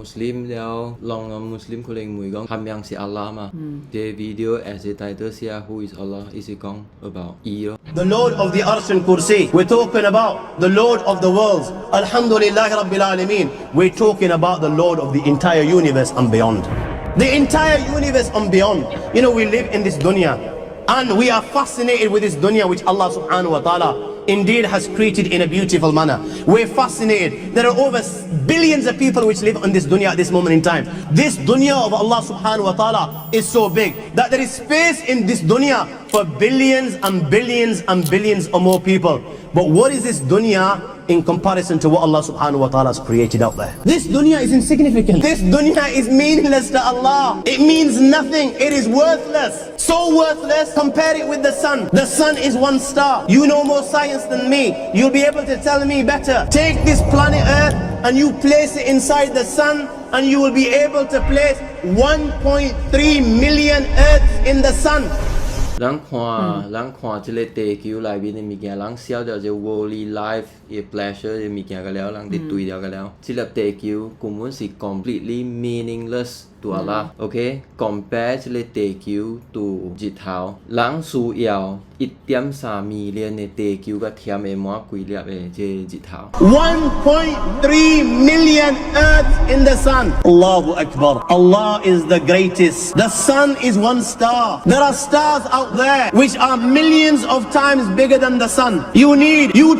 Muslim แล้วลองมุสลิมคนเองมือก้องคำยังสิอัลลอฮ์มาเจวิดีโอ as a title เสีย Who is Allah is it ก้อง about The Lord of the Arsh and Kursi. We're talking about the Lord of the worlds. Alhamdulillah Rabbil Alameen. We're talking about the Lord of the entire universe and beyond. The entire universe and beyond. You know, we live in this dunya and we are fascinated with this dunya which Allah subhanahu wa ta'ala indeed has created in a beautiful manner. We're fascinated. There are over billions of people which live on this dunya at this moment in time. This dunya of Allah subhanahu wa ta'ala is so big that there is space in this dunya for billions and billions and billions or more people. But what is this dunya in comparison to what Allah subhanahu wa ta'ala has created out there? This dunya is insignificant. This dunya is meaningless to Allah. It means nothing. It is worthless. So worthless. Compare it with the sun. The sun is one star. You know more science than me. You'll be able to tell me better. Take this planet Earth and you place it inside the sun and you will be able to place 1.3 million Earths in the sun. 人看这个地球内面的物件，人晓得这 worldly life 嘅 pleasure 嘅物件个了，人哋对了个了。这粒地球根本是 completely meaningless to Allah. OK， compare 这个地球 to 日頭，人需要1.3 million 嘅地球個填會滿幾粒嘅這日頭。1.3 million Earths in the sun. Allahu Akbar. Allah is the greatest. The sun is one star. There are stars out there which are millions of times bigger than the sun. You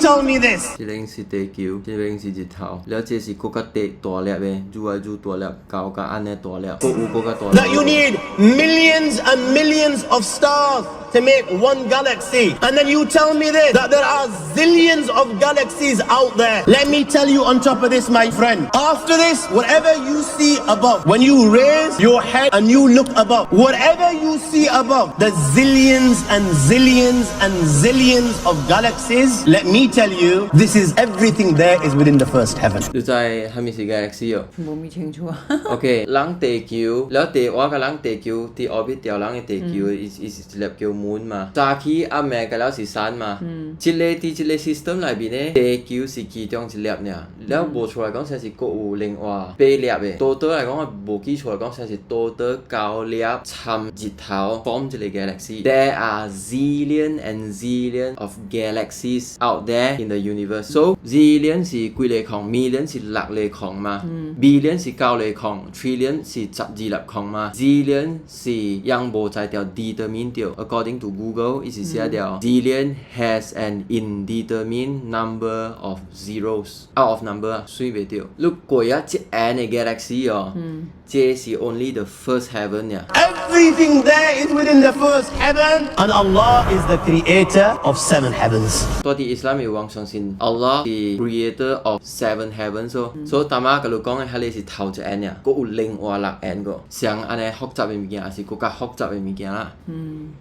tell me this. 這個是地球，這個是日頭，แล้ว這是嗰個大粒嘅，越大粒，高個安尼大粒，嗰個大粒。That you need millions and millions of stars to make one galaxy. And then you tell me this, that there are zillions of galaxies out there. Let me tell you on top of this, my friend. After this, whatever you see above, when you raise your head and you look above, whatever you see above, the zillions and zillions and zillions of galaxies, let me tell you, this is everything there is within the first heaven. 你知係咪是 galaxy 哦？冇清楚啊。OK， 人地球，แล้ว我個人地球ที่ orbit 掉人嘅地球is 粒叫 moon 嘛，早期阿咩個了是山嘛，這個system 裏邊咧，地球是其中一粒呢，แล้ว無出來講先是個有另外8粒嘅，total 嚟講無記錯嚟講先是 total 9粒參日頭 form 這個 galaxy。There are zillion and zillion of galaxies out there in the universe. So zillion 是幾粒礦 ，million 是6粒礦嘛 ，billion 是9粒礦 ，trillion 是12粒礦嘛 ，zillion 是ยัง無在條 determine 掉 ，according to Google 意思寫掉 zillion has an indeterminate number of zeros out of number 算唔掉。如果一隻 n 嘅 galaxy 哦，這是 only the first heaven 呀。Everything there is within the first heaven, and Allah is the creator of 7 heavens. 到底 Islam 有講相信 Allah 是 creator of 7 heavens 咯，所以大媽嗰度講嘅係你是頭一 n 呀，嗰有另外6 n 個，像安尼複雜嘅物件，還是更加複雜嘅物件啦。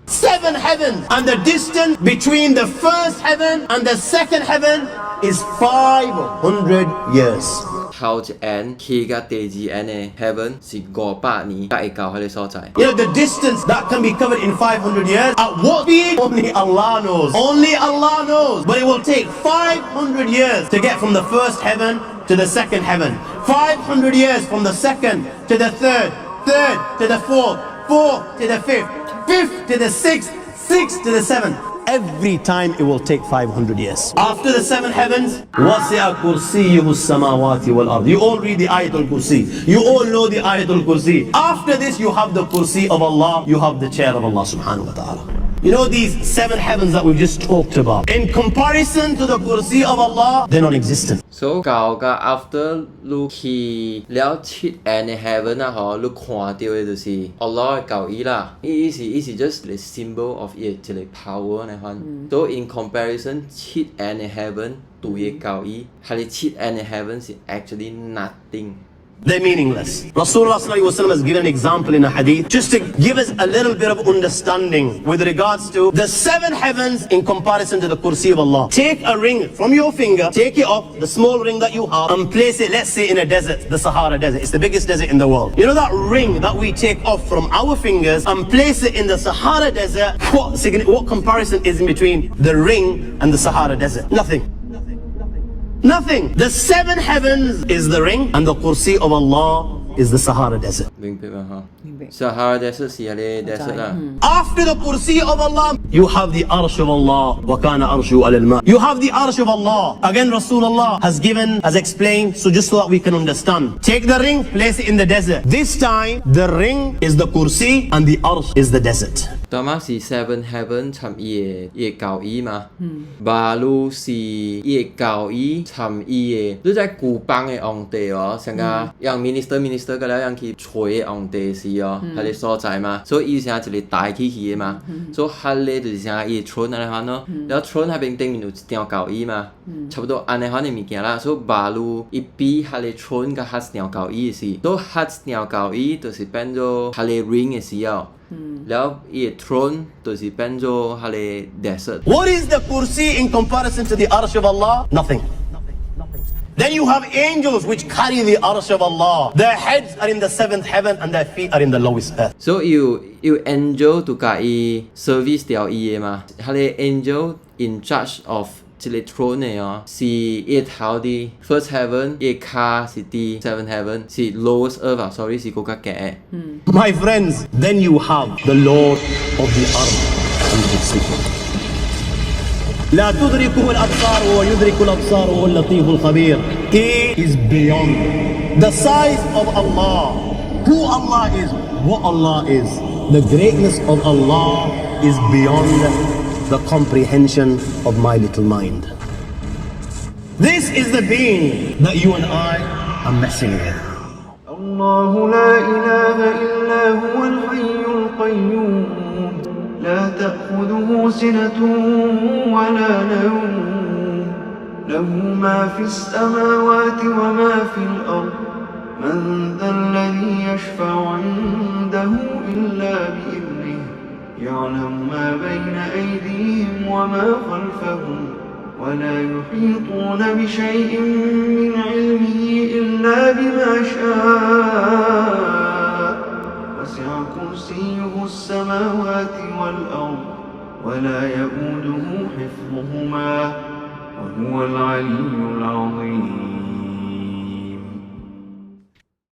7 heavens, and the distance between the first heaven and the second heaven is 500 years. 頭一 n 去到第2 n 嘅 heaven 是500年，才會到迄個所在。You know the distance that can be covered in 500 years. At what speed? Only Allah knows. Only Allah knows. But it will take 500 years to get from the first heaven to the second heaven. 500 years from the second to the third, third to the fourth, fourth to the fifth, fifth to the sixth, sixth to the seventh. Every time it will take 500 years. After the 7 heavens, وَسِعَ كُرْسِيُّهُ السَّمَاوَاتِ وَالْأَرْضِ. You all read the Ayatul Kursi. You all know the Ayatul Kursi. After this, you have the Kursi of Allah. You have the chair of Allah subhanahu wa ta'ala. You know these 7 heavens that we've just talked about. In comparison to the Kursi of Allah, they're non-existent. So 舊個 after 你去了7 and heaven 啊，嗬，你看到嘅就是 Allah 嘅教義啦。意思 just the symbol of it， 一個 power 嚟看。So in comparison 7 and heaven 對嘅教義，係你7 and heaven 是 actually nothing。They're meaningless. Rasulullah ﷺ has given an example in a hadith just to give us a little bit of understanding with regards to the 7 heavens in comparison to the Kursi of Allah. Take a ring from your finger, take it off, the small ring that you have, and place it, let's say, in a desert, the Sahara Desert. It's the biggest desert in the world. You know that ring that we take off from our fingers and place it in the Sahara Desert? What comparison is in between the ring and the Sahara Desert? Nothing. Nothing. The 7 heavens is the ring, and the kursi of Allah is the Sahara Desert. 明白嘛哈？Sahara Desert 是啊咧 desert 啦。 After the kursi of Allah, you have the arsh of Allah. وَكَانَ عَرْشُهُ عَلَى الْمَاءِ. You have the arsh of Allah. Again, Rasulullah has explained, so just so that we can understand. Take the ring, place it in the desert. This time, the ring is the kursi and the arsh is the desert. ต่อมา是 Seven Heaven 尋伊個教義嘛。巴魯是伊個教義尋伊個，你在古邦嘅皇帝哦，成個讓 minister 個了讓佢吹嘅皇帝是哦，係你所在嘛。所以伊成一個大起去嘅嘛。所以係你就是成個伊個 throne 安尼款咯。然後 throne 下邊頂面有一條教義嘛，差不多安尼款嘅物件啦。所以巴魯一比係你 throne 個係一條教義嘅事，所以係一條教義就是變做係你 ring 嘅時候。แล้วอีทรอนตัวสิเป็นโจฮาเลเดสต์ What is the kursi in comparison to the arsh of Allah? Nothing. Then you have angels which carry the arsh of Allah. Their heads are in the 7th heaven and their feet are in the lowest earth. so you angel ตัวกาอี service เดียวอีมาฮาเล angel in charge of จิเลทรอนเนี่ยอ๋อสิอีทาวดี first heaven อีคาสิตี seven heaven สิ lowest earth sorry สิกูกะแก่ My friends, then you have the Lord of the earth and the sea. لا تدركه الأبصار وهو يدرك الأبصار وهو اللطيف الخبير. He is beyond the size of Allah, who Allah is, what Allah is. The greatness of Allah is beyond the comprehension of my little mind. This is the being that you and I are messing with. الله لا إله إلا هو الحي القيوم لا تأخذه سنة ولا نوم له ما في السماوات وما في الأرض من ذا الذي يشفع عنده إلا بإذنه يعلم ما بين أيديهم وما خلفهم ولا يحيطون بشيء من علمه إلا بما شاء وسع كرسيه السماوات والأرض ولا يؤوده حفظهما وهو العلي العظيم